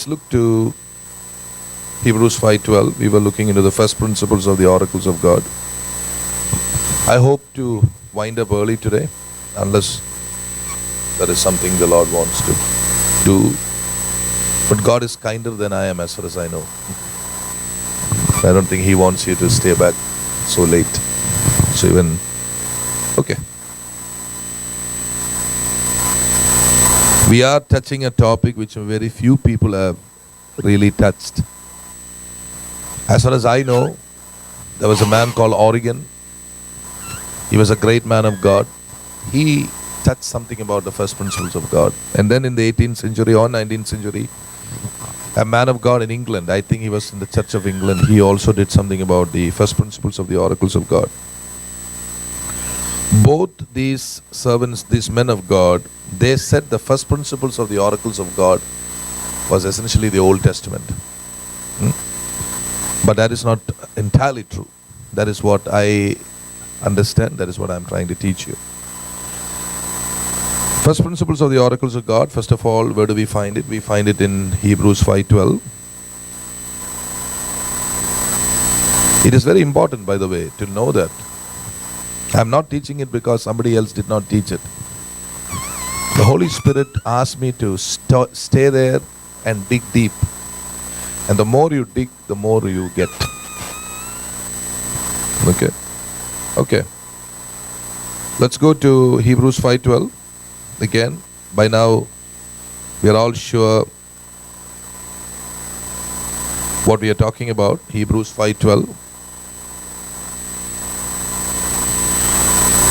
let's look to Hebrews 5:12. We were looking into the first principles of the oracles of God. I hope to wind up early today, unless there is something the Lord wants to do. But God is kinder than I am, as far as I know. I don't think He wants you to stay back so late. So even, okay. We are touching a topic which very few people have really touched. As far as I know, there was a man called Origen. He was a great man of God. He touched something about the first principles of God. And then in the 18th century or 19th century, a man of God in England, I think he was in the Church of England, he also did something about the first principles of the oracles of God. Both these servants, these men of God, they said the first principles of the oracles of God was essentially the Old Testament. But that is not entirely true. That is what I understand. That is what I am trying to teach you. First principles of the oracles of God, first of all, where do we find it? We find it in Hebrews 5:12. It is very important, by the way, to know that. I am not teaching it because somebody else did not teach it. The Holy Spirit asked me to stay there and dig deep. And the more you dig, the more you get. Okay. Let's go to Hebrews 5:12. Again, by now, we are all sure what we are talking about. Hebrews 5:12.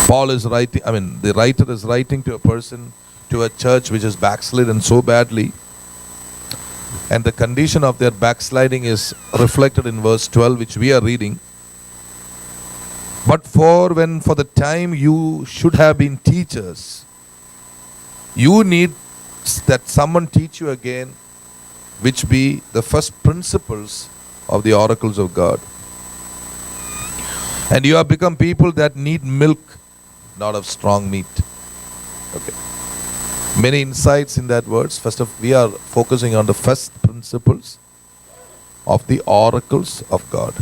Paul is writing, the writer is writing to a person, to a church which is backslidden so badly. And the condition of their backsliding is reflected in verse 12, which we are reading. But for the time you should have been teachers, you need that someone teach you again, which be the first principles of the oracles of God. And you have become people that need milk, not of strong meat. Okay. Many insights in that words. First of all, we are focusing on the first principles of the oracles of God.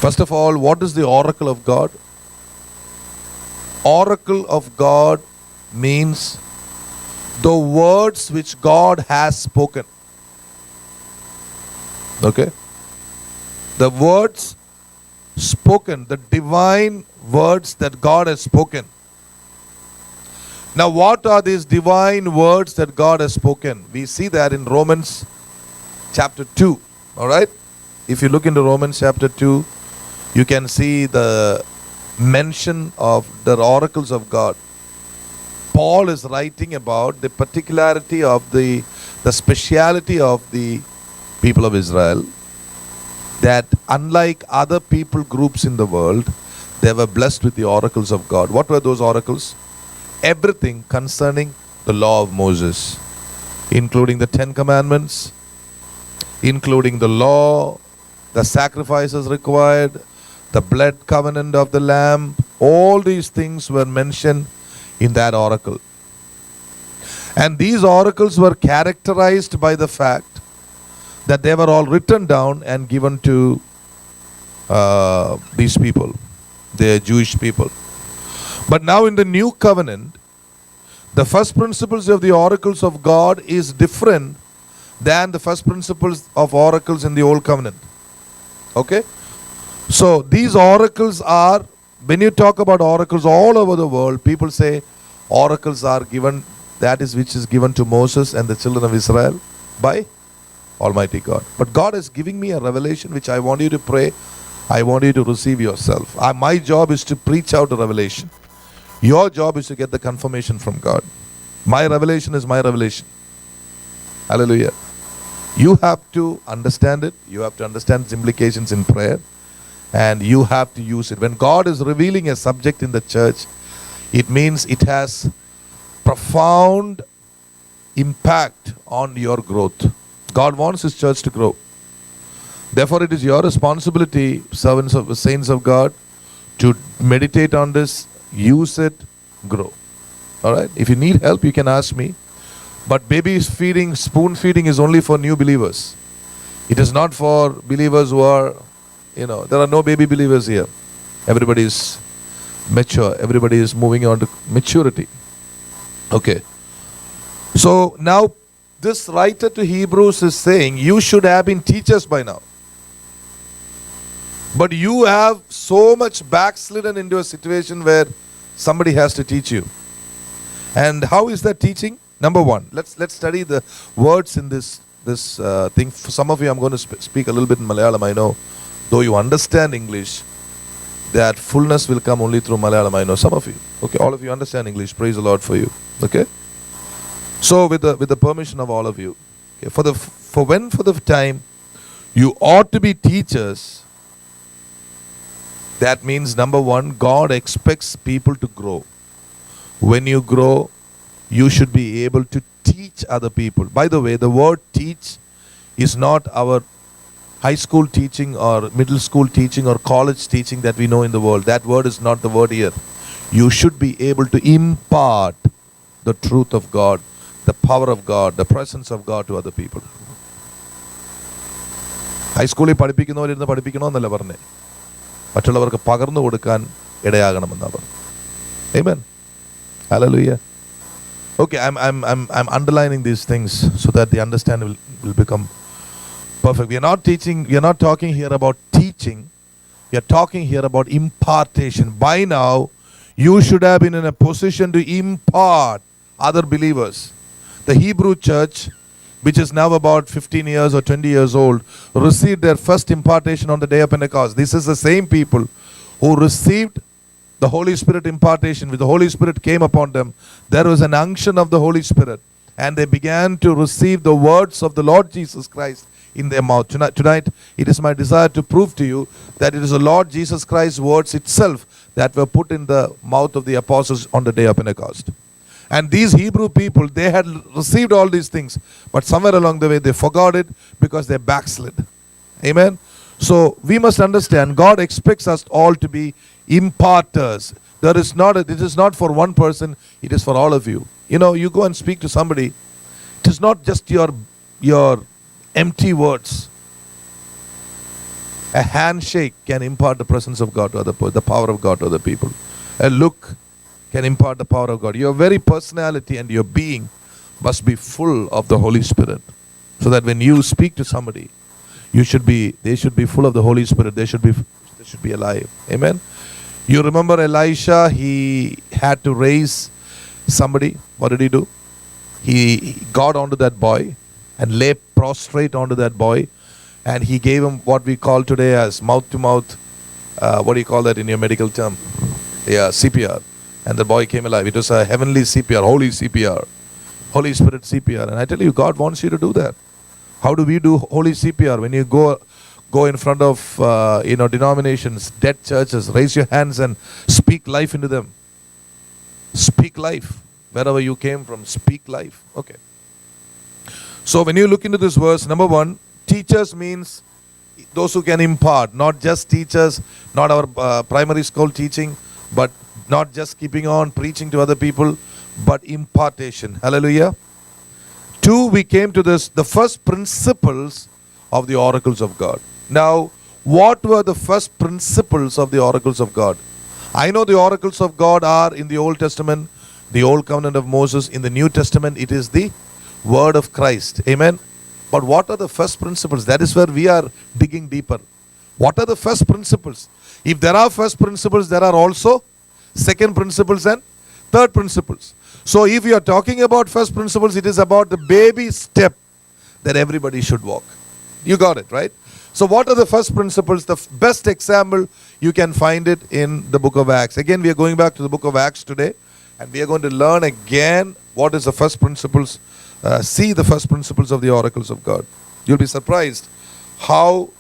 First of all, what is the oracle of God? Oracle of God means the words which God has spoken. Okay? The words spoken, the divine words that God has spoken. Now, what are these divine words that God has spoken? We see that in Romans chapter 2. Alright? If you look into Romans chapter 2, you can see the mention of the oracles of God. Paul is writing about the particularity of the speciality of the people of Israel, that unlike other people groups in the world, they were blessed with the oracles of God. What were those oracles? Everything concerning the law of Moses, including the 10 commandments, including the law, the sacrifices required, the blood covenant of the Lamb. All these things were mentioned in that oracle. And these oracles were characterized by the fact that they were all written down and given to these people, the Jewish people. But now in the new covenant, the first principles of the oracles of God is different than the first principles of oracles in the old covenant. Okay? So these oracles are, when you talk about oracles all over the world, people say oracles are given, that is which is given to Moses and the children of Israel by Almighty God. But God is giving me a revelation which I want you to pray. I want you to receive yourself. My job is to preach out the revelation. Your job is to get the confirmation from God. My revelation is my revelation. Hallelujah. You have to understand it. You have to understand its implications in prayer. And you have to use it. When God is revealing a subject in the church, it means it has profound impact on your growth. God wants His church to grow. Therefore, it is your responsibility, servants of the saints of God, to meditate on this, use it, grow. Alright? If you need help, you can ask me. But baby feeding, spoon feeding is only for new believers. It is not for believers who are, there are no baby believers here. Everybody is mature. Everybody is moving on to maturity. Okay. So now this writer to Hebrews is saying, you should have been teachers by now. But you have so much backslidden into a situation where somebody has to teach you. And how is that teaching? Number one, let's study the words in this thing. For some of you, I'm going to speak a little bit in Malayalam. I know, though you understand English, that fullness will come only through Malayalam. I know some of you. Okay, all of you understand English. Praise the Lord for you. Okay. So with the permission of all of you, okay, for the time you ought to be teachers. That means, number one, God expects people to grow. When you grow, you should be able to teach other people. By the way, the word teach is not our high school teaching or middle school teaching or college teaching that we know in the world. That word is not the word here. You should be able to impart the truth of God, the power of God, the presence of God to other people. High school പഠിപ്പിക്കുന്നവരിരുന്ന് പഠിപ്പിക്കണമെന്നല്ല പറഞ്ഞേ, മറ്റുള്ളവർക്ക് പകർന്നു കൊടുക്കാൻ ഇടയാകണമെന്നാണ് പറഞ്ഞത്. Amen. Hallelujah. Okay, I'm underlining these things so that the understanding will become perfect. We are not talking here about teaching. We are talking here about impartation. By now, you should have been in a position to impart other believers. The Hebrew church, which is now about 15 years or 20 years old, received their first impartation on the day of Pentecost. This is the same people who received the Holy Spirit impartation. When the Holy Spirit came upon them, there was an unction of the Holy Spirit, and they began to receive the words of the Lord Jesus Christ in their mouth. Tonight, it is my desire to prove to you that it is the Lord Jesus Christ's words itself that were put in the mouth of the apostles on the day of Pentecost. And these Hebrew people, they had received all these things, but somewhere along the way they forgot it because they backslid. Amen. So we must understand, God expects us all to be imparters. It is not for one person, it is for all of you. You go and speak to somebody, it is not just your empty words. A handshake can impart the presence of God to other people, the power of God to other people. A look can impart the power of God. Your very personality and your being must be full of the Holy Spirit, so that when you speak to somebody, they should be full of the Holy Spirit. They should be alive. Amen. You remember Elisha, he had to raise somebody. What did he do? He got onto that boy and lay prostrate onto that boy, and he gave him what we call today as mouth to mouth. What do you call that in your medical term? Yeah, CPR. And the boy came alive. It was a heavenly CPR, holy CPR, Holy Spirit CPR. And I tell you, God wants you to do that. How do we do holy CPR? When you go in front of denominations, dead churches, raise your hands and speak life into them. Speak life. Wherever you came from, speak life. Okay. So when you look into this verse, number one, teachers means those who can impart, not just teachers, not our primary school teaching, but not just keeping on preaching to other people, but impartation. Hallelujah. Two, we came to the first principles of the oracles of God. Now, what were the first principles of the oracles of God? I know the oracles of God are in the Old Testament, the Old Covenant of Moses. In the New Testament, it is the Word of Christ. Amen. But what are the first principles? That is where we are digging deeper. What are the first principles? If there are first principles, there are also second principles and third principles. So if you are talking about first principles, it is about the baby step that everybody should walk. You got it, right? So what are the first principles? The best example, you can find it in the book of Acts. Again, we are going back to the book of Acts today, and we are going to learn again what is the first principles, see the first principles of the oracles of God. You'll be surprised how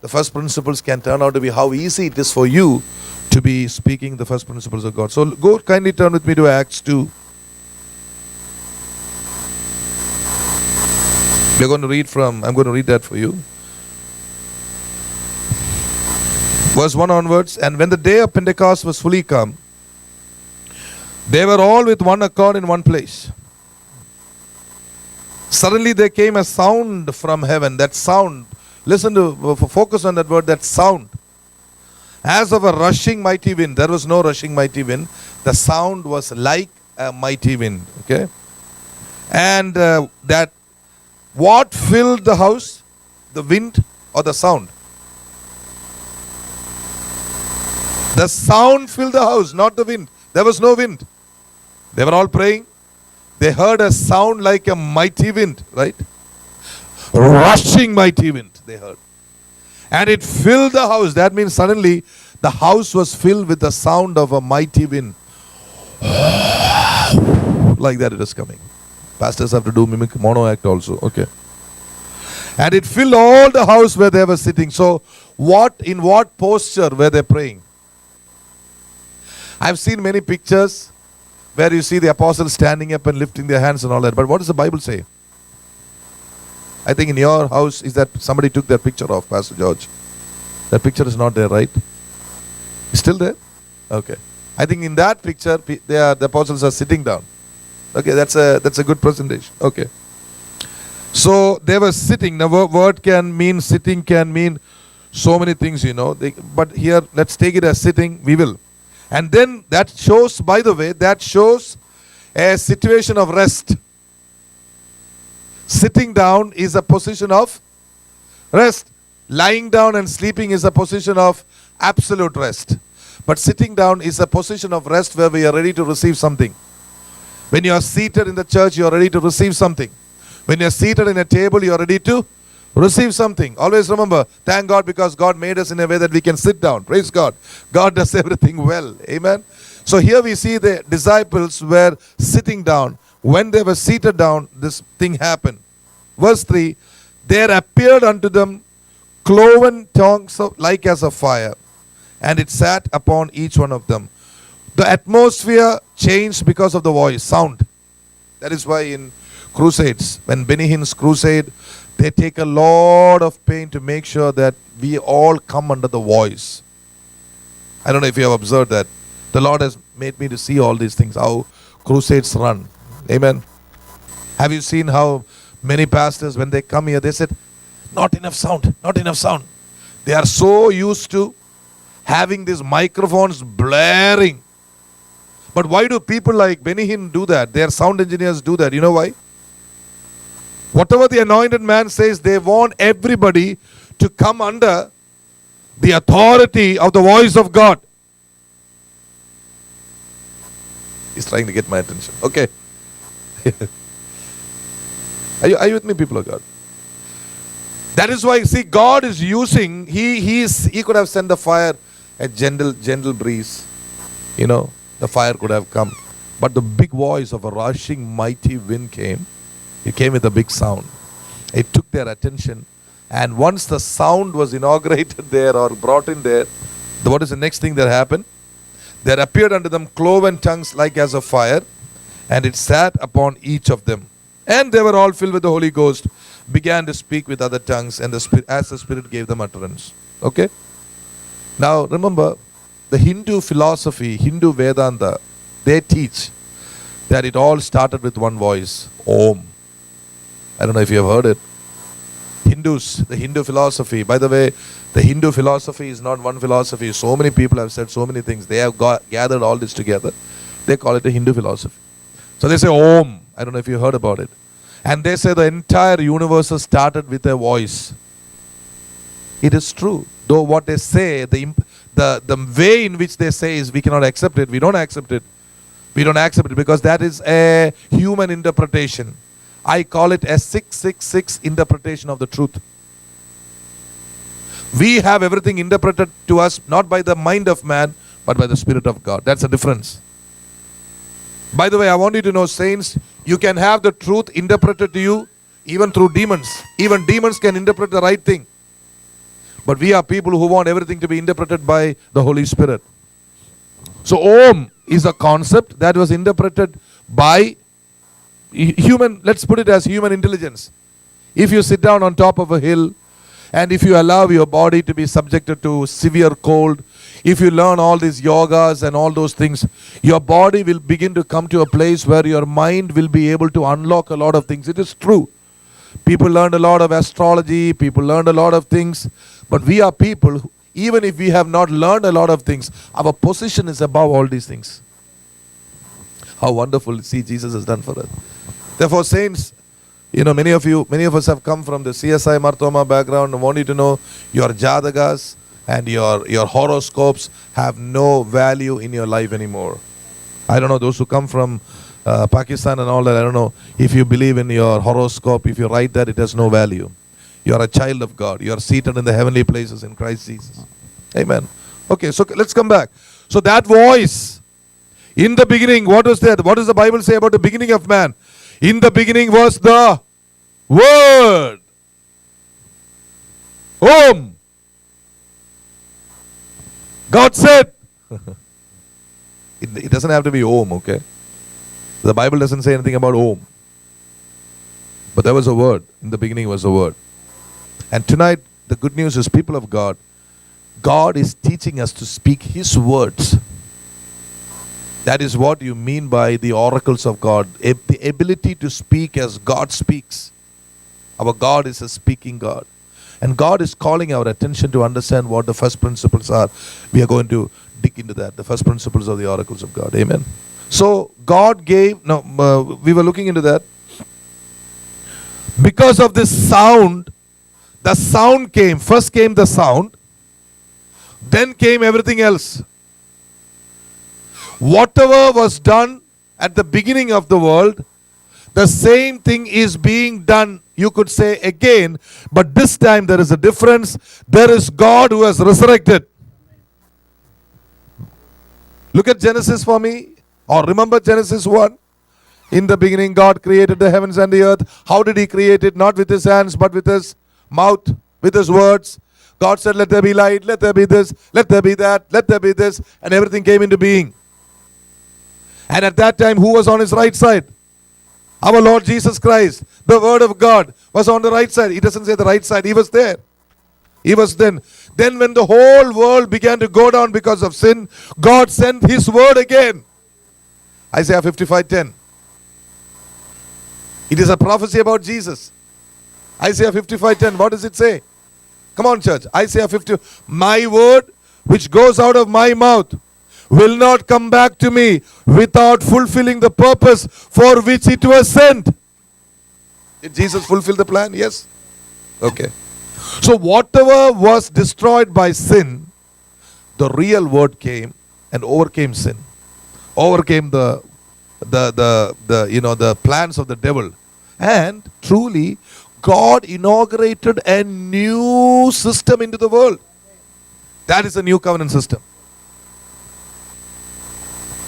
the first principles can turn out to be, how easy it is for you to be speaking the first principles of God. So go kindly turn with me to Acts 2. I'm going to read that for you. Verse 1 onwards. And when the day of Pentecost was fully come, they were all with one accord in one place. Suddenly there came a sound from heaven. That sound, listen to, focus on that word, that sound. As of a rushing mighty wind. There was no rushing mighty wind. The sound was like a mighty wind. Okay. And that, what filled the house? The wind or the sound? The sound filled the house, not the wind. There was no wind. They were all praying. They heard a sound like a mighty wind, right? Rushing mighty wind, they heard. And it filled the house. That means suddenly the house was filled with the sound of a mighty wind. Like that it is coming. Pastors have to do mimic mono act also. Okay. And it filled all the house where they were sitting. So in what posture were they praying? I've seen many pictures where you see the apostles standing up and lifting their hands and all that. But what does the Bible say? I think in your house, is that somebody took that picture of Pastor George? That picture is not there, right? It's still there? Okay. I think in that picture, the apostles are sitting down. Okay, that's a good presentation. Okay. So they were sitting. Now, word can mean, sitting can mean so many things, but here, let's take it as sitting. We will. And then that shows, by the way, that shows a situation of rest. Sitting down is a position of rest. Lying down and sleeping is a position of absolute rest. But sitting down is a position of rest where we are ready to receive something. When you are seated in the church, you are ready to receive something. When you are seated in a table, you are ready to receive something. Always remember, thank God because God made us in a way that we can sit down. Praise God. God does everything well. Amen. So here we see the disciples were sitting down. When they were seated down, this thing happened. Verse 3, there appeared unto them cloven tongues like as of fire, and it sat upon each one of them. The atmosphere changed because of the voice, sound. That is why in crusades, when Benny Hinn's crusade, they take a lot of pain to make sure that we all come under the voice. I don't know if you have observed that. The Lord has made me to see all these things, how crusades run. Amen. Have you seen how many pastors, when they come here, they said, not enough sound, not enough sound. They are so used to having these microphones blaring. But why do people like Benny Hinn do that? Their sound engineers do that. You know why? Whatever the anointed man says, they want everybody to come under the authority of the voice of God. He's trying to get my attention. Okay. Are you with me, people of God? That is why, see, God is using, He could have sent the fire, a gentle breeze. The fire could have come. But the big voice of a rushing mighty wind came. It came with a big sound. It took their attention. And once the sound was inaugurated there or brought in there, what is the next thing that happened? There appeared unto them cloven tongues like as of fire, and it sat upon each of them. And they were all filled with the Holy Ghost, began to speak with other tongues, and as the Spirit gave them utterance. Okay? Now remember, the Hindu philosophy, Hindu Vedanta, they teach that it all started with one voice, Om. I don't know if you have heard it. Hindus, the Hindu philosophy. By the way, the Hindu philosophy is not one philosophy. So many people have said so many things. They have gathered all this together. They call it a Hindu philosophy. So they say Om. I don't know if you heard about it. And they say the entire universe started with a voice. It is true. Though what they say, the way in which they say is we cannot accept it. We don't accept it. We don't accept it because that is a human interpretation. I call it a 666 interpretation of the truth. We have everything interpreted to us not by the mind of man, but by the Spirit of God. That's the difference. By the way, I want you to know, saints, you can have the truth interpreted to you even through demons. Even demons can interpret the right thing. But we are people who want everything to be interpreted by the Holy Spirit. So Om is a concept that was interpreted by human, let's put it as human intelligence. If you sit down on top of a hill and if you allow your body to be subjected to severe cold, if you learn all these yogas and all those things, your body will begin to come to a place where your mind will be able to unlock a lot of things. It is true. People learned a lot of astrology, people learned a lot of things, but we are people, even if we have not learned a lot of things, our position is above all these things. How wonderful, see, Jesus has done for us. Therefore, saints, many of us have come from the CSI Marthoma background. I want you to know your Jatakas and your horoscopes have no value in your life anymore. I don't know, those who come from Pakistan and all that, I don't know if you believe in your horoscope, if you write that, it has no value. You are a child of God. You are seated in the heavenly places in Christ Jesus. Amen. Okay, so let's come back. So that voice, in the beginning, what was that? What does the Bible say about the beginning of man? In the beginning was the Word. Om. God said. It doesn't have to be Om, okay? The Bible doesn't say anything about Om. But there was a word. In the beginning was a word. And tonight, the good news is, people of God, God is teaching us to speak His words. That is what you mean by the oracles of God. The ability to speak as God speaks. Our God is a speaking God. And God is calling our attention to understand what the first principles are. We are going to dig into that. The first principles of the oracles of God. Amen. So God gave, we were looking into that. Because of this sound, the sound came. First came the sound. Then came everything else. Whatever was done at the beginning of the world, the same thing is being done, you could say, again. But this time there is a difference. There is God who has resurrected. Look at Genesis for me. Or remember Genesis 1. In the beginning God created the heavens and the earth. How did He create it? Not with His hands, but with His mouth, with His words. God said, let there be light, let there be this, let there be that, let there be this. And everything came into being. And at that time, who was on His right side? Our Lord Jesus Christ. The Word of God was on the right side. He doesn't say the right side. He was there. He was then. Then when the whole world began to go down because of sin, God sent His Word again. Isaiah 55:10. It is a prophecy about Jesus. Isaiah 55:10. What does it say? Come on, church. Isaiah 50. My word which goes out of my mouth will not come back to me without fulfilling the purpose for which it was sent. Did Jesus fulfill the plan? Yes. Okay. So whatever was destroyed by sin, the real word came and overcame sin. Overcame the plans of the devil. And truly, God inaugurated a new system into the world. That is a new covenant system.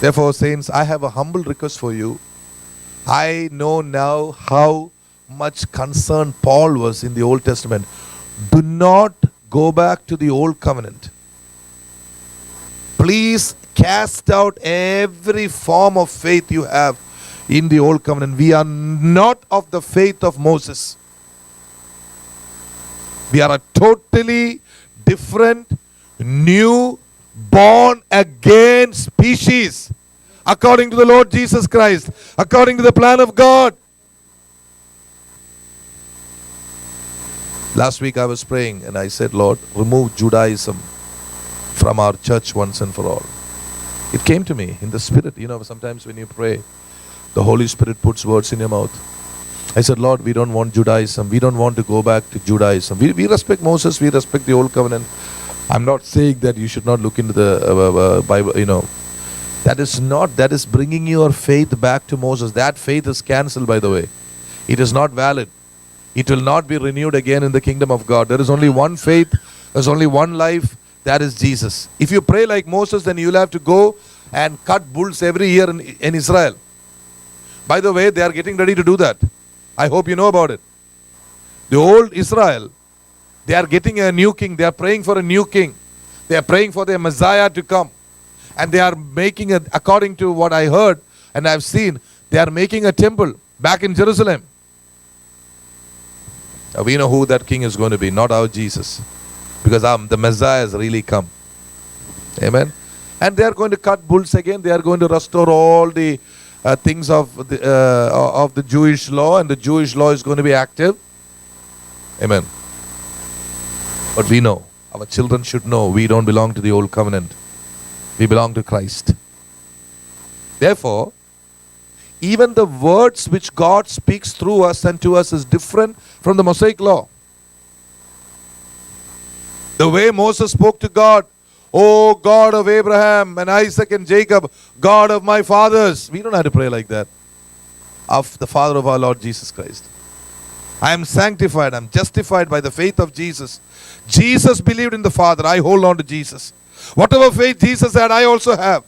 Therefore, saints, I have a humble request for you. I know now how much concern Paul was in the Old Testament. Do not go back to the Old Covenant. Please cast out every form of faith you have in the Old Covenant. We are not of the faith of Moses. We are a totally different, new, born again species, according to the Lord Jesus Christ, according to the plan of God. Last week I was praying and I said, Lord, remove Judaism from our church once and for all. It came to me in the Spirit. Sometimes when you pray, the Holy Spirit puts words in your mouth. I said, Lord, we don't want Judaism. We don't want to go back to Judaism. We respect Moses. We respect the Old Covenant. I'm not saying that you should not look into the Bible, That is bringing your faith back to Moses. That faith is cancelled, by the way. It is not valid. It will not be renewed again in the kingdom of God. There is only one faith. There's only one life. That is Jesus. If you pray like Moses, then you'll have to go and cut bulls every year in Israel. By the way, they are getting ready to do that. I hope you know about it. The old Israel, they are getting a new king. They are praying for a new king. They are praying for their Messiah to come. And they are making it, according to what I heard and I've seen, they are making a temple back in Jerusalem. Now we know who that king is going to be, not our Jesus. Because the Messiah has really come. Amen. And they are going to cut bulls again. They are going to restore all the things of the Jewish law, and the Jewish law is going to be active. Amen. But we know, our children should know, we don't belong to the old covenant. We belong to Christ. Therefore, even the words which God speaks through us and to us is different from the Mosaic law. The way Moses spoke to God, "O God of Abraham and Isaac and Jacob, God of my fathers." We don't have to pray like that. Of the Father of our Lord Jesus Christ. I am sanctified, I am justified by the faith of Jesus. Jesus believed in the Father, I hold on to Jesus. Whatever faith Jesus had, I also have.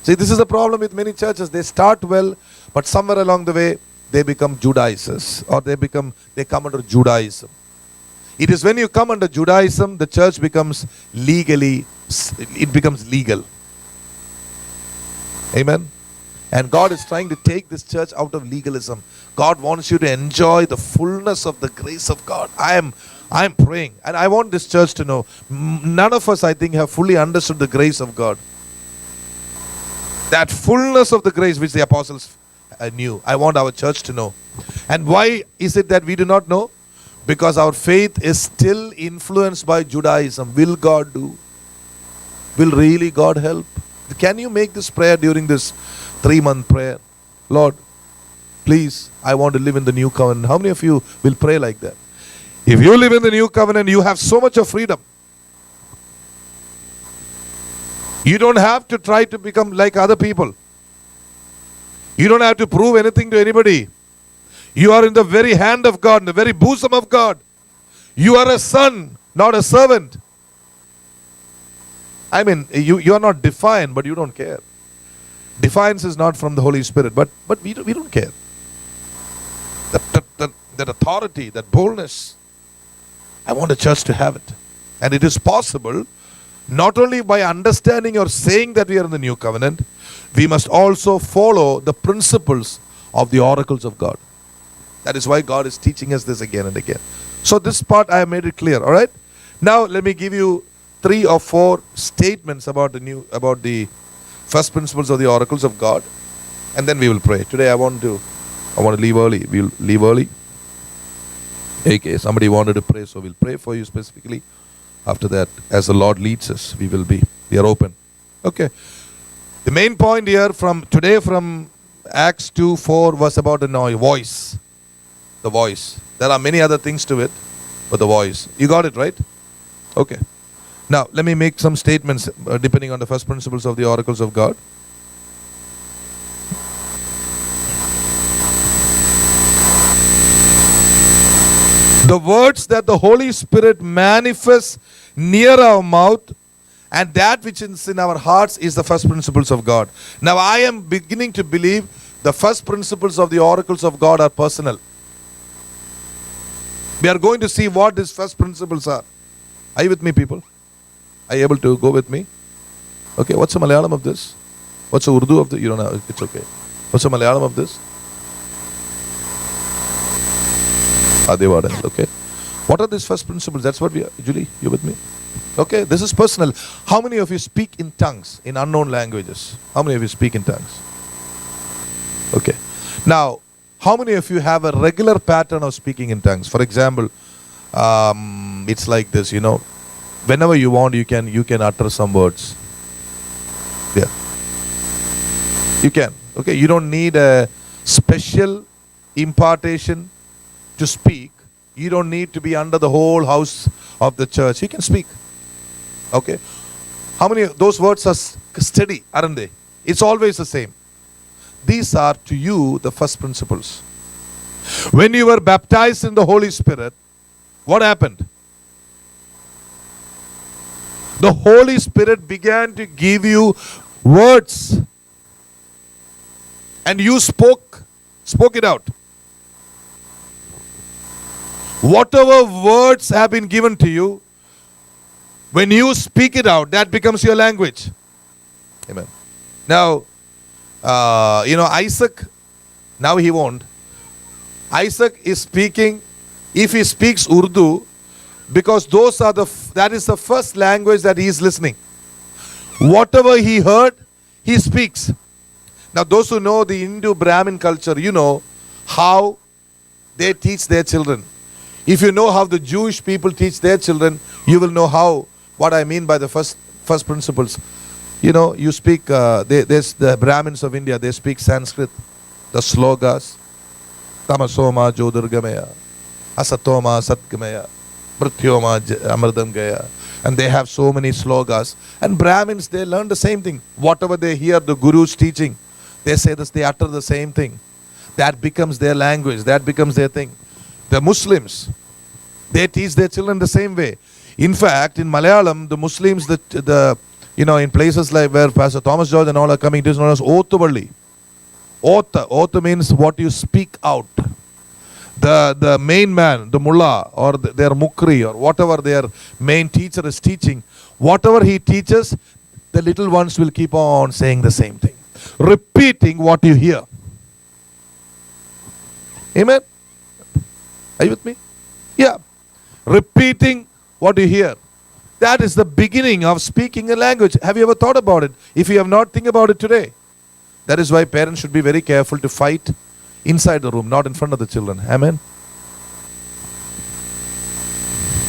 See, this is the problem with many churches. They start well, but somewhere along the way, they become Judaizers, or they come under Judaism. It is when you come under Judaism, the church becomes legal. Amen. And God is trying to take this church out of legalism. God wants you to enjoy the fullness of the grace of God. I am praying, and I want this church to know, none of us, I think, have fully understood the grace of God. That fullness of the grace which the apostles knew, I want our church to know. And why is it that we do not know? Because our faith is still influenced by Judaism. Will God do? Will really God help? Can you make this prayer during this 3-month prayer? Lord, please, I want to live in the new covenant. How many of you will pray like that? If you live in the new covenant, you have so much of freedom. You don't have to try to become like other people. You don't have to prove anything to anybody. You are in the very hand of God, in the very bosom of God. You are a son, not a servant. I mean, you are not defiant, but you don't care. Defiance is not from the Holy Spirit, but we don't care. That authority, that boldness, I want the church to have it. And it is possible, not only by understanding or saying that we are in the new covenant, we must also follow the principles of the oracles of God. That is why God is teaching us this again and again. So this part I have made it clear, all right? Now let me give you 3 or 4 statements about the first principles of the oracles of God, and then we will pray. Today I want to leave early. We'll leave early. Okay, somebody wanted to pray, so we'll pray for you specifically. After that, as the Lord leads us, we are open. Okay. The main point here from Acts 2:4 was about the voice. The voice. There are many other things to it, but the voice. You got it, right? Okay. Now, let me make some statements depending on the first principles of the oracles of God. The words that the Holy Spirit manifests near our mouth and that which is in our hearts is the first principles of God. Now, I am beginning to believe the first principles of the oracles of God are personal. We are going to see what these first principles are. Are you with me, people? Are you able to go with me? Okay, what's the Malayalam of this? What's the Urdu of this? You don't know, it's okay. What's the Malayalam of this? Adevadan, okay. What are these first principles? That's what we are. Julie, you with me? Okay, this is personal. How many of you speak in tongues, in unknown languages? How many of you speak in tongues? Okay. Now, how many of you have a regular pattern of speaking in tongues? For example, it's like this, whenever you want, you can utter some words. Yeah. You can. Okay, you don't need a special impartation to speak. You don't need to be under the whole house of the church. You can speak. Okay. How many of those words are steady, aren't they? It's always the same. These are to you the first principles. When you were baptized in the Holy Spirit, what happened? The Holy Spirit began to give you words. And you spoke it out. Whatever words have been given to you, when you speak it out, that becomes your language. Amen. Now, Isaac, now he won't. Isaac is speaking, if he speaks Urdu, because that is the first language that he is listening. Whatever he heard, he speaks. Now, those who know the Hindu Brahmin culture, you know how they teach their children. If you know how the Jewish people teach their children, you will know how, what I mean by the first principles. You know, you speak, there's the Brahmins of India, they speak Sanskrit, the slogas, Tamasoma Jyotirgamaya, Asatoma Satgamaya, Mrityoma Amardam Gaya. And they have so many slogas. And Brahmins, they learn the same thing. Whatever they hear the Guru's teaching, they say this, they utter the same thing. That becomes their language, that becomes their thing. The Muslims, they teach their children the same way. In fact, in Malayalam, the Muslims, in places like where Pastor Thomas George and all are coming, it is known as Othuvalli. Otha means what you speak out. The main man, the mullah or their mukri or whatever their main teacher is teaching, whatever he teaches, the little ones will keep on saying the same thing, repeating what you hear. Amen? Are you with me? Yeah. Repeating what you hear. That is the beginning of speaking a language. Have you ever thought about it? If you have not, think about it today. That is why parents should be very careful to fight inside the room, not in front of the children. Amen?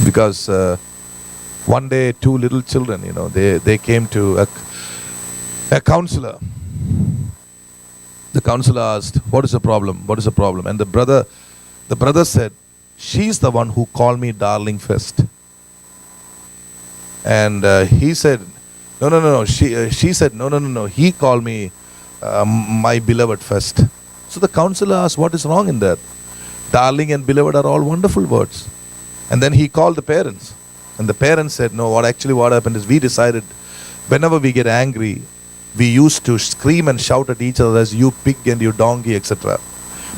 Because one day, two little children, they came to a counselor. The counselor asked, what is the problem? What is the problem? And the brother said, she's the one who called me darling first. And he said, no. She said, no. He called me my beloved first. So the counselor asked, what is wrong in that? Darling and beloved are all wonderful words. And then he called the parents. And the parents said, no, what happened is we decided whenever we get angry, we used to scream and shout at each other as you pig and you donkey, etc.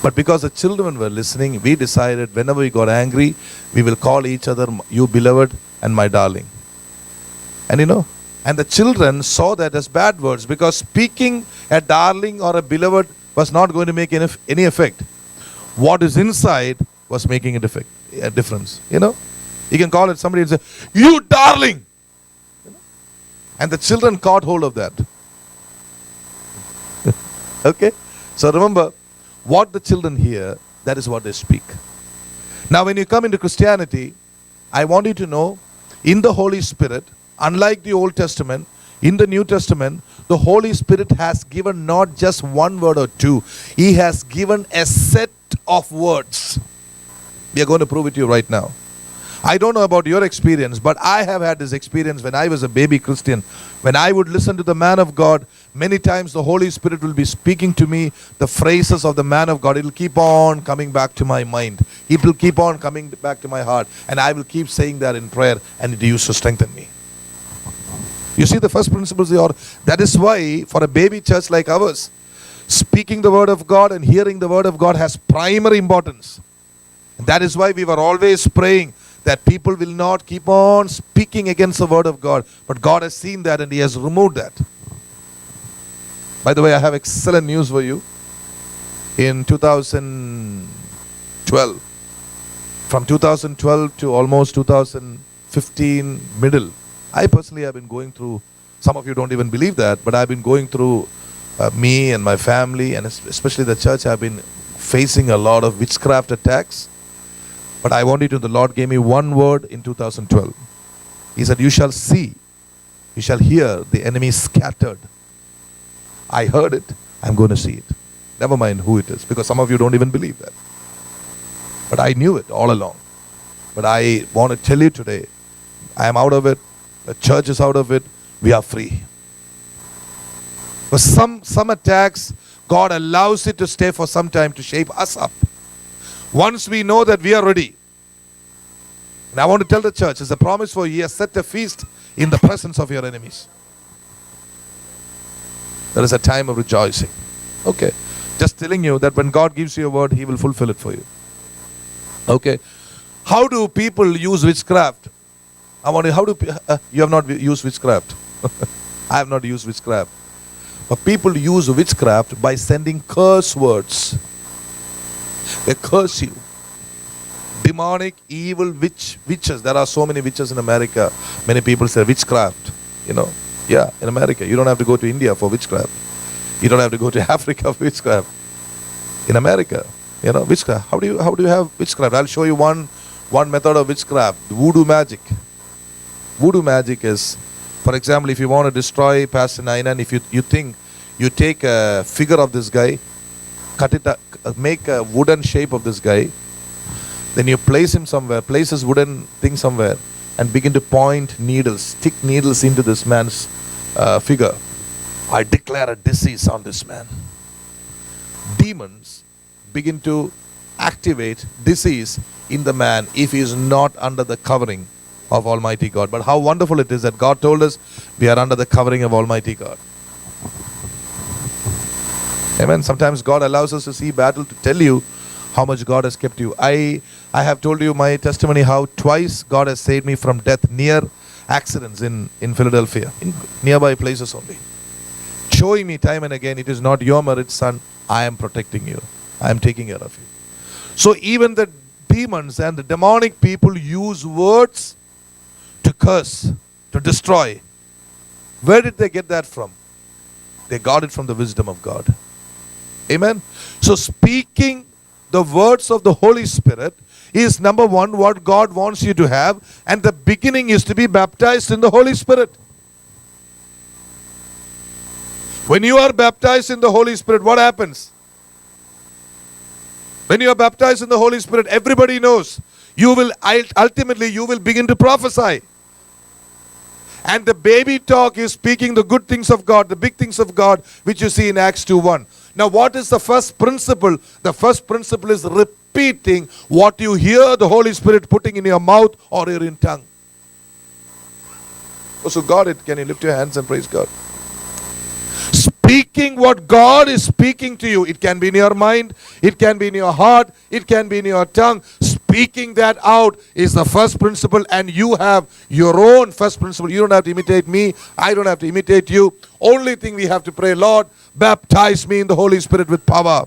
But because the children were listening, we decided whenever we got angry, we will call each other you beloved and my darling. And and the children saw that as bad words, because speaking a darling or a beloved was not going to make any effect. What is inside was making a difference. You can call it somebody and say, you darling. And the children caught hold of that. Okay? So remember, what the children hear, that is what they speak. Now when you come into Christianity, I want you to know, in the Holy Spirit, unlike the Old Testament, in the New Testament, the Holy Spirit has given not just one word or two. He has given a set of words. We are going to prove it to you right now. I don't know about your experience, but I have had this experience when I was a baby Christian. When I would listen to the man of God, many times the Holy Spirit will be speaking to me the phrases of the man of God. It will keep on coming back to my mind. It will keep on coming back to my heart. And I will keep saying that in prayer, and it used to strengthen me. You see the first principles here. That is why for a baby church like ours, speaking the word of God and hearing the word of God has primary importance. That is why we were always praying that people will not keep on speaking against the word of God. But God has seen that and He has removed that. By the way, I have excellent news for you. In 2012, from 2012 to almost 2015 middle, I personally have been going through, some of you don't even believe that, but I've been going through, me and my family, and especially the church, have been facing a lot of witchcraft attacks. But I want you to, the Lord gave me one word in 2012. He said, you shall see, you shall hear the enemy scattered. I heard it, I'm going to see it. Never mind who it is, because some of you don't even believe that. But I knew it all along. But I want to tell you today, I am out of it. The church is out of it. We are free. But some attacks, God allows it to stay for some time to shape us up. Once we know that we are ready. And I want to tell the church, it's a promise for you. He has set a feast in the presence of your enemies. There is a time of rejoicing. Okay. Just telling you that when God gives you a word, He will fulfill it for you. Okay. How do people use witchcraft? I want to, you have not used witchcraft. I have not used witchcraft. But people use witchcraft by sending curse words. They curse you. Demonic, evil witches. There are so many witches in America. Many people say witchcraft. Yeah, in America. You don't have to go to India for witchcraft. You don't have to go to Africa for witchcraft. In America, witchcraft. How do you have witchcraft? I'll show you one one method of witchcraft, voodoo magic. Voodoo magic is, for example, if you want to destroy Pastor Nainan, if you think you take a figure of this guy, cut it up, make a wooden shape of this guy, then you place him somewhere, place his wooden thing somewhere, and begin to point needles, stick needles into this man's figure. I declare a disease on this man. Demons begin to activate disease in the man if he is not under the covering of Almighty God. But how wonderful it is that God told us we are under the covering of Almighty God. Amen. Sometimes God allows us to see battle to tell you how much God has kept you. I have told you my testimony how twice God has saved me from death near accidents in Philadelphia, in nearby places only. Showing me time and again, it is not your merit, son. I am protecting you. I am taking care of you. So even the demons and the demonic people use words to curse, to destroy. Where did they get that from? They got it from the wisdom of God. Amen. So speaking the words of the Holy Spirit is number one, what God wants you to have, and the beginning is to be baptized in the Holy Spirit. When you are baptized in the Holy Spirit, what happens? When you are baptized in the Holy Spirit, everybody knows you will ultimately begin to prophesy. And the baby talk is speaking the good things of God, the big things of God, which you see in Acts 2:1. Now what is the first principle? The first principle is repeating what you hear the Holy Spirit putting in your mouth or your in tongue. Oh, so got it. Can you lift your hands and praise God? Speaking what God is speaking to you. It can be in your mind, it can be in your heart, it can be in your tongue. Speaking that out is the first principle, and you have your own first principle. You don't have to imitate me, I don't have to imitate you. Only thing we have to pray, Lord, baptize me in the Holy Spirit with power.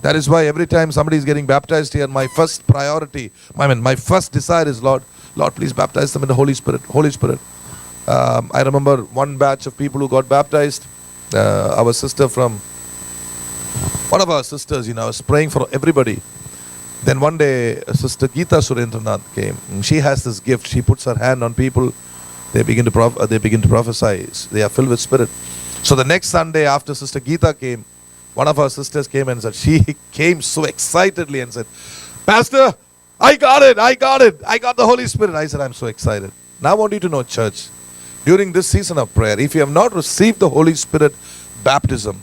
That is why every time somebody is getting baptized here, my first priority, my first desire is, Lord, please baptize them in the Holy Spirit. Holy Spirit. I remember one batch of people who got baptized. Our sister from, one of our sisters, was praying for everybody. Then one day, Sister Geeta Surendranath came. She has this gift. She puts her hand on people. They begin to prophesy. They are filled with Spirit. So the next Sunday after Sister Geeta came, one of our sisters came and said, she came so excitedly and said, Pastor, I got it. I got the Holy Spirit. I said, I'm so excited. Now I want you to know, church, during this season of prayer, if you have not received the Holy Spirit baptism,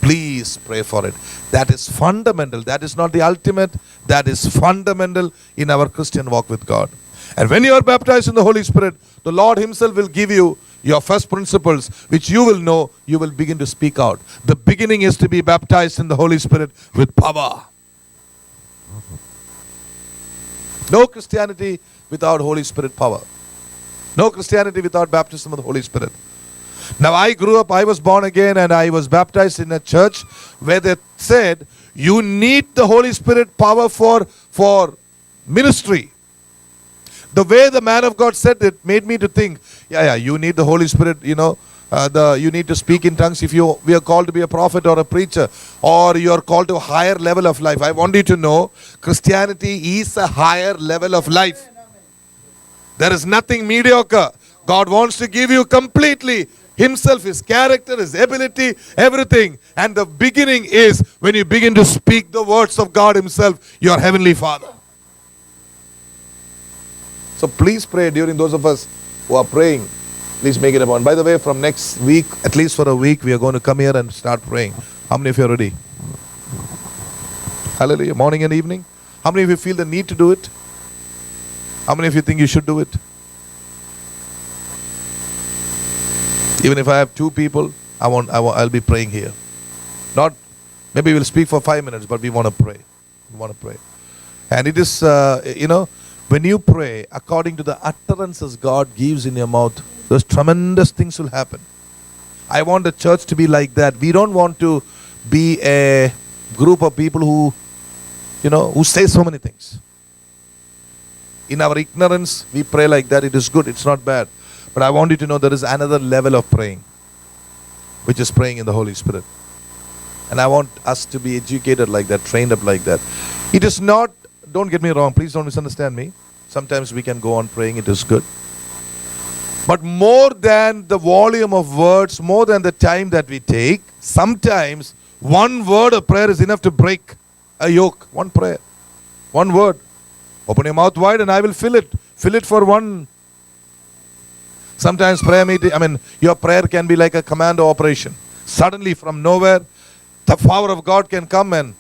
please pray for it. That is fundamental. That is not the ultimate. That is fundamental in our Christian walk with God. And when you are baptized in the Holy Spirit, the Lord Himself will give you your first principles, which you will know, you will begin to speak out. The beginning is to be baptized in the Holy Spirit with power. No Christianity without Holy Spirit power. No Christianity without baptism of the Holy Spirit. Now I grew up, I was born again, and I was baptized in a church where they said, you need the Holy Spirit power for ministry. The way the man of God said it made me to think, you need the Holy Spirit, you need to speak in tongues if we are called to be a prophet or a preacher, or you are called to a higher level of life. I want you to know, Christianity is a higher level of life. There is nothing mediocre. God wants to give you completely Himself, His character, His ability, everything. And the beginning is when you begin to speak the words of God Himself, your Heavenly Father. So please pray during those of us who are praying. Please make it a point. By the way, from next week, at least for a week, we are going to come here and start praying. How many of you are ready? Hallelujah. Morning and evening. How many of you feel the need to do it? How many of you think you should do it? Even if I have 2 people, I'll be praying here. Not, maybe we'll speak for 5 minutes, but we want to pray. We want to pray. And it is, when you pray, according to the utterances God gives in your mouth, those tremendous things will happen. I want the church to be like that. We don't want to be a group of people who say so many things. In our ignorance, we pray like that. It is good. It's not bad. But I want you to know there is another level of praying, which is praying in the Holy Spirit. And I want us to be educated like that, trained up like that. It is not don't get me wrong, please don't misunderstand me. Sometimes we can go on praying, it is good. But more than the volume of words, more than the time that we take, sometimes one word of prayer is enough to break a yoke. One prayer, one word. Open your mouth wide and I will fill it. Fill it for one. Sometimes prayer meeting, your prayer can be like a commando operation. Suddenly from nowhere, the power of God can come. And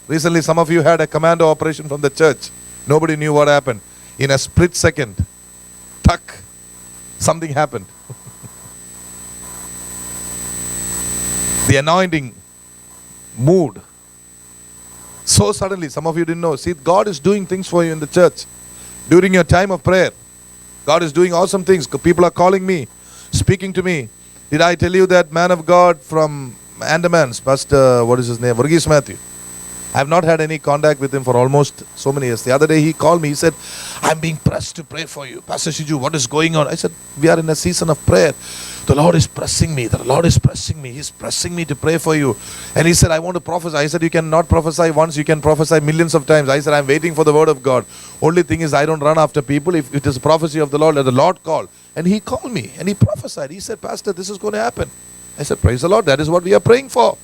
recently some of you had a commando operation from the church. Nobody knew what happened. In a split second, tuck, something happened. The anointing moved. So suddenly, some of you didn't know. See, God is doing things for you in the church. During your time of prayer, God is doing awesome things. People are calling me, speaking to me. Did I tell you that man of God from Andamans, Pastor, what is his name? Varghese Matthew. I have not had any contact with him for almost so many years. The other day he called me. He said, I'm being pressed to pray for you. Pastor Shiju, what is going on? I said, we are in a season of prayer. The Lord is pressing me. The Lord is pressing me. He's pressing me to pray for you. And he said, I want to prophesy. I said, you cannot prophesy once. You can prophesy millions of times. I said, I'm waiting for the word of God. Only thing is, I don't run after people. If it is a prophecy of the Lord, let the Lord call. And he called me and he prophesied. He said, Pastor, this is going to happen. I said, praise the Lord. That is what we are praying for.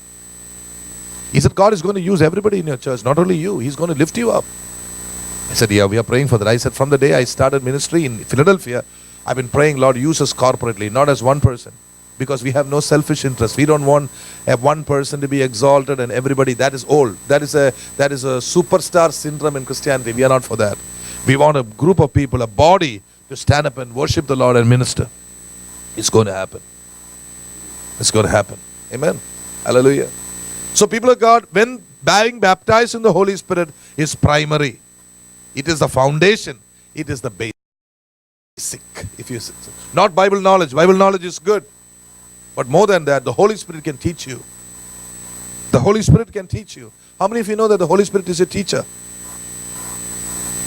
He said, God is going to use everybody in your church, not only you. He's going to lift you up. I said, yeah, we are praying for that. I said, from the day I started ministry in Philadelphia, I've been praying, Lord, use us corporately, not as one person. Because we have no selfish interest. We don't want one person to be exalted and everybody. That is old. That is a superstar syndrome in Christianity. We are not for that. We want a group of people, a body, to stand up and worship the Lord and minister. It's going to happen. It's going to happen. Amen. Hallelujah. So people of God, when being baptized in the Holy Spirit is primary. It is the foundation. It is the basic. If you not Bible knowledge. Bible knowledge is good. But more than that, the Holy Spirit can teach you. The Holy Spirit can teach you. How many of you know that the Holy Spirit is a teacher?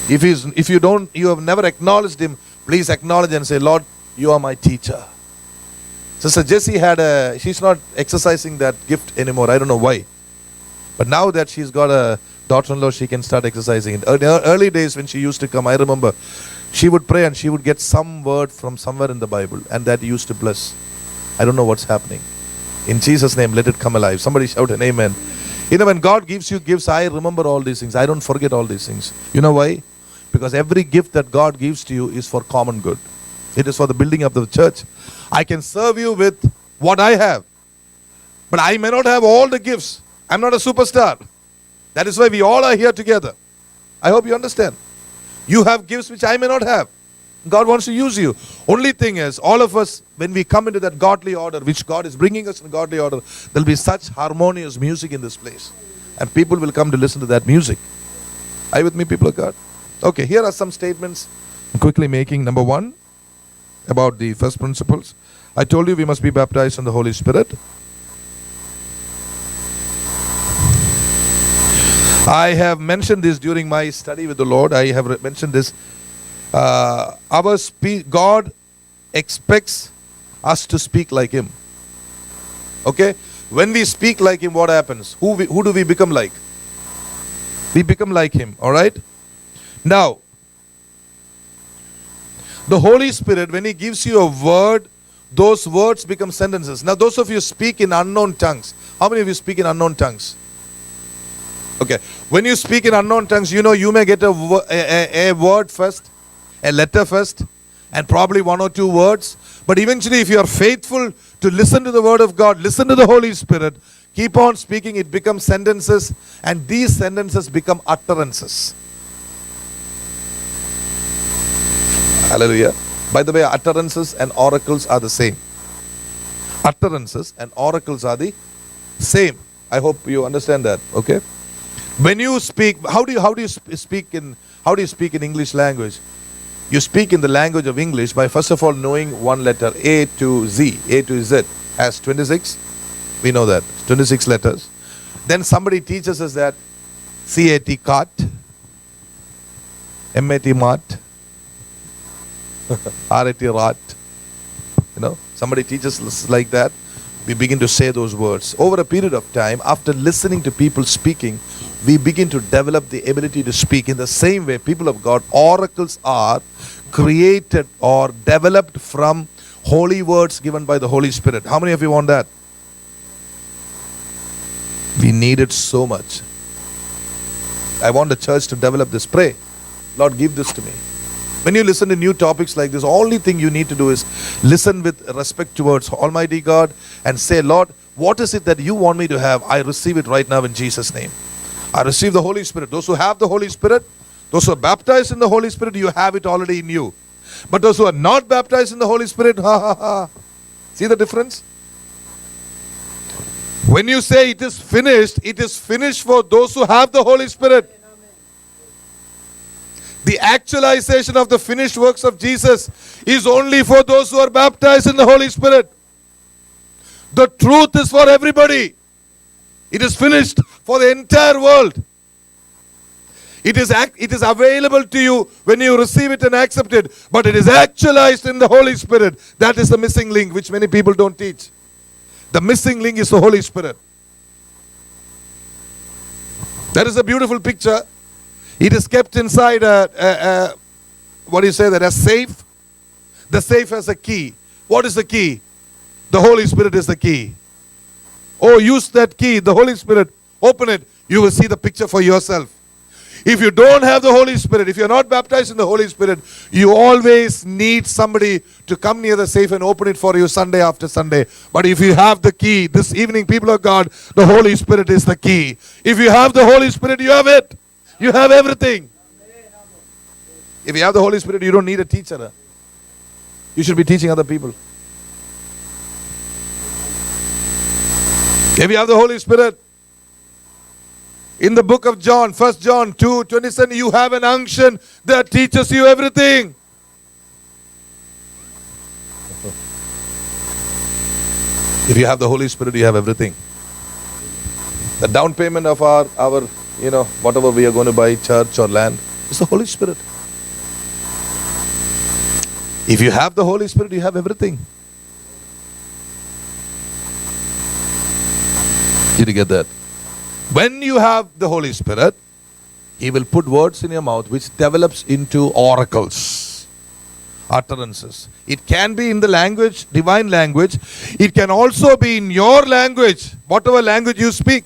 If you have never acknowledged Him, please acknowledge and say, Lord, you are my teacher. Sister Jessie she's not exercising that gift anymore. I don't know why. But now that she's got a daughter-in-law, she can start exercising it. In her early days when she used to come, I remember, she would pray and she would get some word from somewhere in the Bible. And that used to bless. I don't know what's happening. In Jesus' name, let it come alive. Somebody shout an amen. When God gives you gifts, I remember all these things. I don't forget all these things. You know why? Because every gift that God gives to you is for common good. It is for the building of the church. I can serve you with what I have. But I may not have all the gifts. I'm not a superstar. That is why we all are here together. I hope you understand. You have gifts which I may not have. God wants to use you. Only thing is, all of us, when we come into that godly order, which God is bringing us in godly order, there will be such harmonious music in this place. And people will come to listen to that music. Are you with me, people of God? Okay, here are some statements I'm quickly making. Number one, about the first principles. I told you we must be baptized in the Holy Spirit. I have mentioned this during my study with the Lord. I have mentioned this. God expects us to speak like Him. Okay? When we speak like Him, what happens? Who do we become like? We become like Him. Alright? Now, the Holy Spirit, when He gives you a word, those words become sentences. Now, those of you speak in unknown tongues. How many of you speak in unknown tongues? Okay. When you speak in unknown tongues, you may get a word first, a letter first, and probably one or two words. But eventually, if you are faithful to listen to the word of God, listen to the Holy Spirit, keep on speaking, it becomes sentences, and these sentences become utterances. Hallelujah. By the way, utterances and oracles are the same. Utterances and oracles are the same. I hope you understand that. Okay. When you speak, how do you speak in English language? You speak in the language of English by first of all knowing one letter, A to Z. A to Z has 26. We know that. 26 letters. Then somebody teaches us that C-A-T, cat, M-A-T, mat, R-A-T, rat. Somebody teaches us like that. we begin to say those words. Over a period of time, after listening to people speaking, we begin to develop the ability to speak. In the same way, people of God, oracles are created or developed from holy words given by the Holy Spirit. How many of you want that? We need it so much. I want the church to develop this. Pray, Lord, give this to me. When you listen to new topics like this, only thing you need to do is listen with respect towards Almighty God and say, Lord, what is it that you want me to have? I receive it right now in Jesus' name. I receive the Holy Spirit. Those who have the Holy Spirit, those who are baptized in the Holy Spirit, you have it already in you. But those who are not baptized in the Holy Spirit, see the difference? When you say it is finished for those who have the Holy Spirit. The actualization of the finished works of Jesus is only for those who are baptized in the Holy Spirit. The truth is for everybody. It is finished for the entire world. It is available to you when you receive it and accept it, but it is actualized in the Holy Spirit. That is the missing link, which many people don't teach. The missing link is the Holy Spirit. That is a beautiful picture. It is kept inside a safe. The safe has a key. What is the key? The Holy Spirit is the key. Oh, use that key, the Holy Spirit. Open it. You will see the picture for yourself. If you don't have the Holy Spirit, if you're not baptized in the Holy Spirit, you always need somebody to come near the safe and open it for you Sunday after Sunday. But if you have the key, this evening, people of God, the Holy Spirit is the key. If you have the Holy Spirit, you have it. You have everything. If you have the Holy Spirit, you don't need a teacher. You should be teaching other people. If you have the Holy Spirit, in the book of John, 1 John 2:27, you have an unction that teaches you everything. If you have the Holy Spirit, you have everything. The down payment of our whatever we are going to buy, church or land, is the Holy Spirit. If you have the Holy Spirit, you have everything. Did you get that? When you have the Holy Spirit, He will put words in your mouth which develops into oracles, utterances. It can be in the language, divine language. It can also be in your language, whatever language you speak.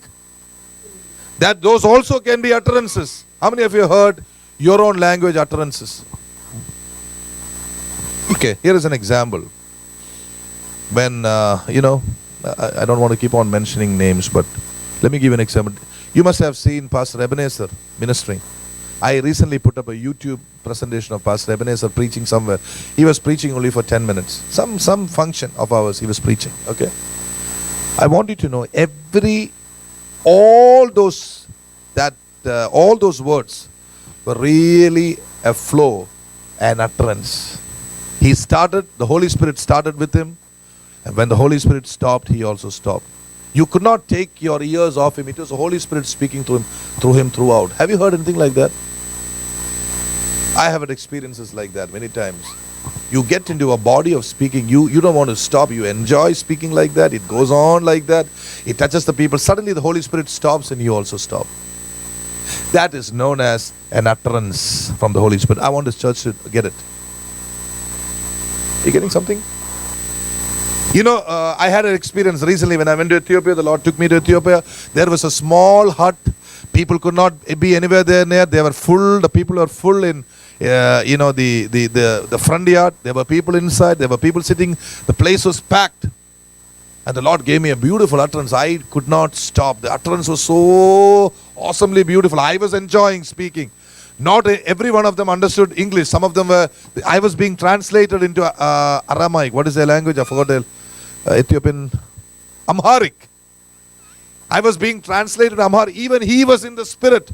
Those also can be utterances. How many of you heard your own language utterances? Okay, here is an example. When, I don't want to keep on mentioning names, but let me give you an example. You must have seen Pastor Ebenezer ministering. I recently put up a YouTube presentation of Pastor Ebenezer preaching somewhere. He was preaching only for 10 minutes. Some function of ours he was preaching. Okay. I want you to know all those words were really a flow and utterance. The Holy Spirit started with him, and when the Holy Spirit stopped, he also stopped. You could not take your ears off him. It was the Holy Spirit speaking through him throughout. Have you heard anything like that? I have had experiences like that many times. You get into a body of speaking. You don't want to stop. You enjoy speaking like that. It goes on like that. It touches the people. Suddenly the Holy Spirit stops and you also stop. That is known as an utterance from the Holy Spirit. I want this church to get it. Are you getting something? I had an experience recently when I went to Ethiopia. The Lord took me to Ethiopia. There was a small hut. People could not be anywhere near. They were full. The people were full in, the front yard. There were people inside. There were people sitting. The place was packed. And the Lord gave me a beautiful utterance. I could not stop. The utterance was so awesomely beautiful. I was enjoying speaking. Not every one of them understood English. Some of them I was being translated into Aramaic. What is their language? I forgot their Ethiopian. Amharic. I was being translated Amharic. Even he was in the Spirit.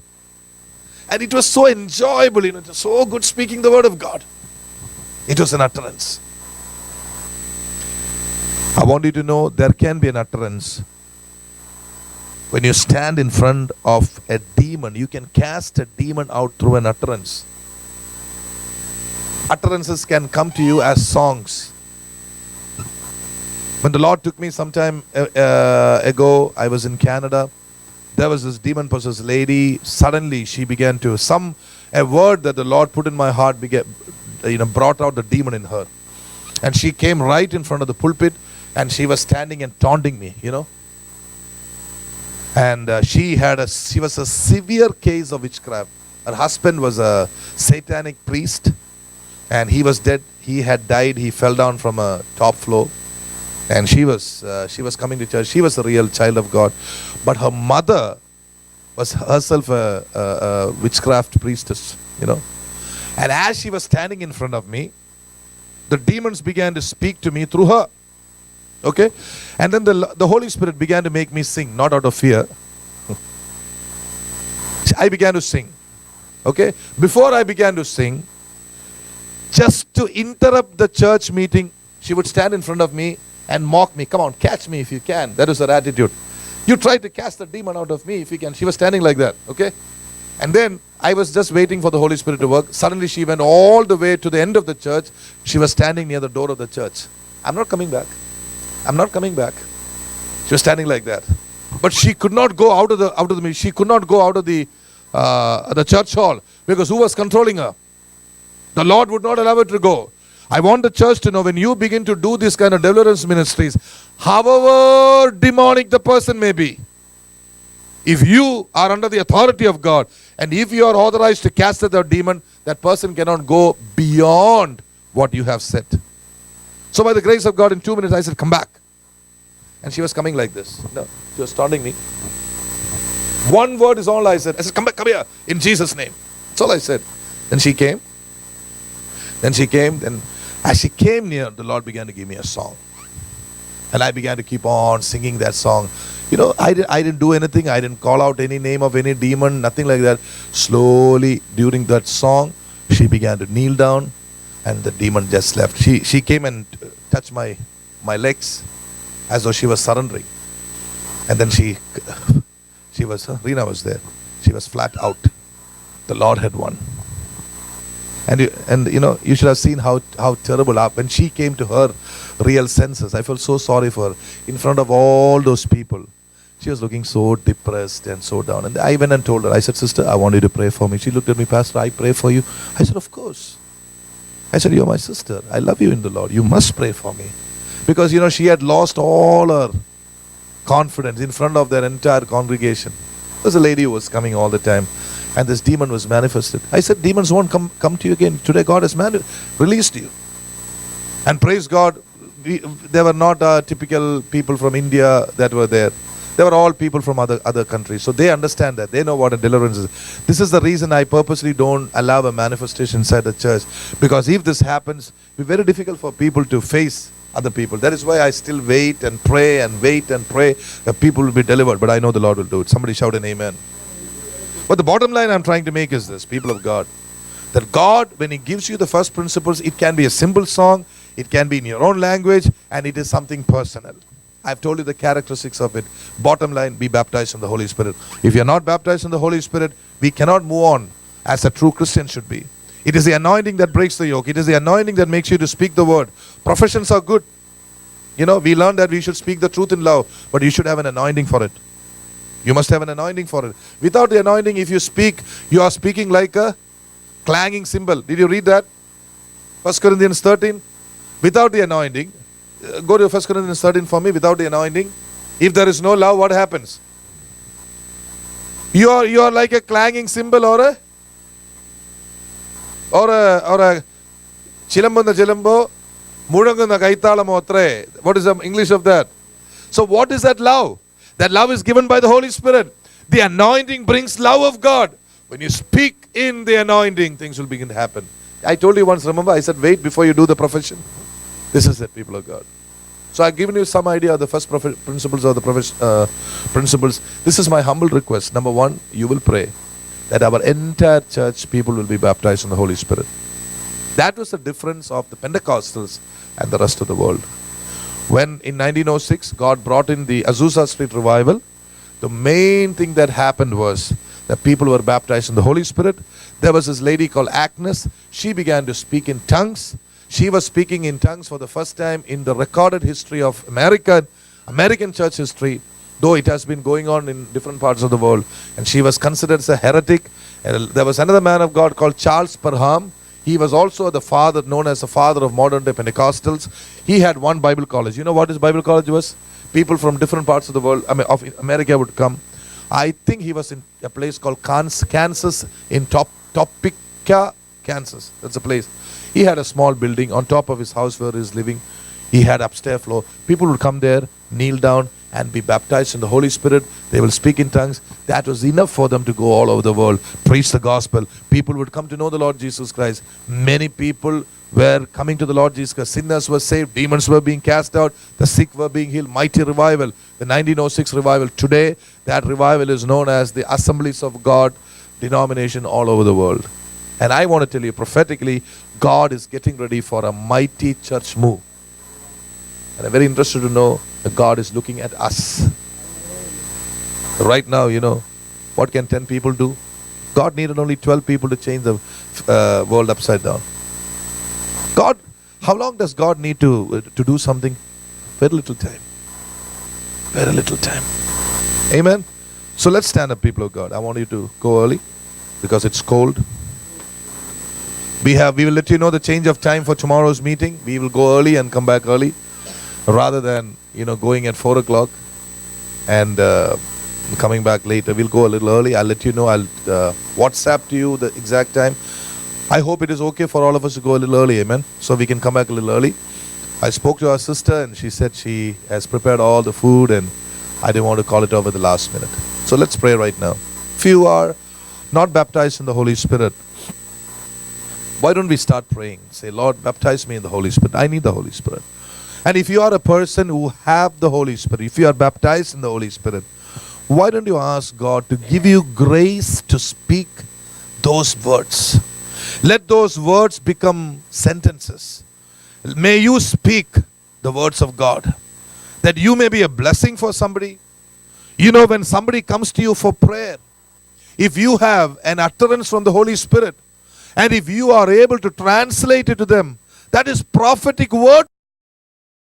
And it was so enjoyable. It was so good speaking the word of God. It was an utterance. I want you to know there can be an utterance. When you stand in front of a demon, you can cast a demon out through an utterance. Utterances can come to you as songs. When the Lord took me some time ago, I was in Canada. There was this demon-possessed lady. Suddenly, she began to a word that the Lord put in my heart brought out the demon in her, and she came right in front of the pulpit, and she was standing and taunting me, and she was a severe case of witchcraft. Her husband was a satanic priest, and he was dead. He had died. He fell down from a top floor. And she was coming to church. She was a real child of God. But her mother was herself a witchcraft priestess, And as she was standing in front of me, the demons began to speak to me through her. Okay? And then the Holy Spirit began to make me sing, not out of fear. I began to sing. Okay? Before I began to sing, just to interrupt the church meeting, she would stand in front of me and mock me. Come on, catch me if you can. That was her attitude. You try to cast the demon out of me if you can. She was standing like that, okay? And then I was just waiting for the Holy Spirit to work. Suddenly she went all the way to the end of the church. She was standing near the door of the church. I'm not coming back. I'm not coming back. She was standing like that. But she could not go out of the she could not go out of the church hall, because who was controlling her? The Lord would not allow her to go. I want the church to know, when you begin to do this kind of deliverance ministries, however demonic the person may be, if you are under the authority of God, and if you are authorized to cast out the demon, that person cannot go beyond what you have said. So by the grace of God, in 2 minutes I said, come back. And she was coming like this. No, she was taunting me. One word is all I said. I said, come back, come here, in Jesus' name. That's all I said. Then she came. Then as she came near, the Lord began to give me a song. And I began to keep on singing that song. I didn't do anything. I didn't call out any name of any demon, nothing like that. Slowly, during that song, she began to kneel down, and the demon just left. She came and touched my legs as though she was surrendering. And then Rena was there. She was flat out. The Lord had won. And you should have seen how terrible. When she came to her real senses, I felt so sorry for her. In front of all those people, she was looking so depressed and so down. And I went and told her, I said, sister, I want you to pray for me. She looked at me, Pastor, I pray for you. I said, of course. I said, you're my sister. I love you in the Lord. You must pray for me. Because, she had lost all her confidence in front of their entire congregation. There was a lady who was coming all the time. And this demon was manifested. I said, demons won't come to you again. Today God has released you. And praise God, there were not typical people from India that were there. They were all people from other countries. So they understand that. They know what a deliverance is. This is the reason I purposely don't allow a manifestation inside the church. Because if this happens, it will be very difficult for people to face other people. That is why I still wait and pray that people will be delivered. But I know the Lord will do it. Somebody shout an amen. But the bottom line I'm trying to make is this, people of God, that God, when He gives you the first principles, it can be a simple song, it can be in your own language, and it is something personal. I've told you the characteristics of it. Bottom line, be baptized in the Holy Spirit. If you're not baptized in the Holy Spirit, we cannot move on as a true Christian should be. It is the anointing that breaks the yoke. It is the anointing that makes you to speak the word. Professions are good. We learned that we should speak the truth in love, but you should have an anointing for it. You must have an anointing for it. Without the anointing, if you speak, you are speaking like a clanging cymbal. Did you read that? 1 Corinthians 13. Without the anointing, go to 1 Corinthians 13 for me. Without the anointing, if there is no love, what happens? You are like a clanging cymbal or a chilambunda chilambo, mudangunda kaithalamo atre. What is the English of that? So what is that love? That love is given by the Holy Spirit. The anointing brings love of God. When you speak in the anointing, things will begin to happen. I told you once, remember, I said, wait before you do the profession. This is it, people of God. So I've given you some idea of the first principles of the principles. This is my humble request. Number one, you will pray that our entire church people will be baptized in the Holy Spirit. That was the difference of the Pentecostals and the rest of the world. When in 1906, God brought in the Azusa Street revival, the main thing that happened was that people were baptized in the Holy Spirit. There was this lady called Agnes. She began to speak in tongues. She was speaking in tongues for the first time in the recorded history of American church history, though it has been going on in different parts of the world. And she was considered as a heretic. And there was another man of God called Charles Parham. He was also the father, known as the father of modern day Pentecostals. He had one Bible college. You know what his Bible college was? People from different parts of the world, of America would come. I think he was in a place called Kansas, in Topeka, Kansas. That's a place. He had a small building on top of his house where he's living. He had upstairs floor. People would come there, kneel down, and be baptized in the Holy Spirit. They will speak in tongues. That was enough for them to go all over the world, preach the gospel. People would come to know the Lord Jesus Christ. Many people were coming to the Lord Jesus Christ. Sinners were saved. Demons were being cast out. The sick were being healed. Mighty revival. The 1906 revival. Today, that revival is known as the Assemblies of God denomination all over the world. And I want to tell you prophetically, God is getting ready for a mighty church move. And I'm very interested to know that God is looking at us. Right now, what can 10 people do? God needed only 12 people to change the world upside down. How long does God need to do something? Very little time. Very little time. Amen. So let's stand up, people of God. I want you to go early because it's cold. We will let you know the change of time for tomorrow's meeting. We will go early and come back early, rather than going at 4 o'clock and coming back later. We'll go a little early. I'll let you know. I'll WhatsApp to you the exact time. I hope it is okay for all of us to go a little early, amen, so we can come back a little early. I spoke to our sister and she said she has prepared all the food and I didn't want to call it off at the last minute. So let's pray right now. If you are not baptized in the Holy Spirit, why don't we start praying? Say, Lord, baptize me in the Holy Spirit. I need the Holy Spirit. And if you are a person who have the Holy Spirit, if you are baptized in the Holy Spirit, why don't you ask God to give you grace to speak those words? Let those words become sentences. May you speak the words of God, that you may be a blessing for somebody. When somebody comes to you for prayer, if you have an utterance from the Holy Spirit, and if you are able to translate it to them, that is prophetic word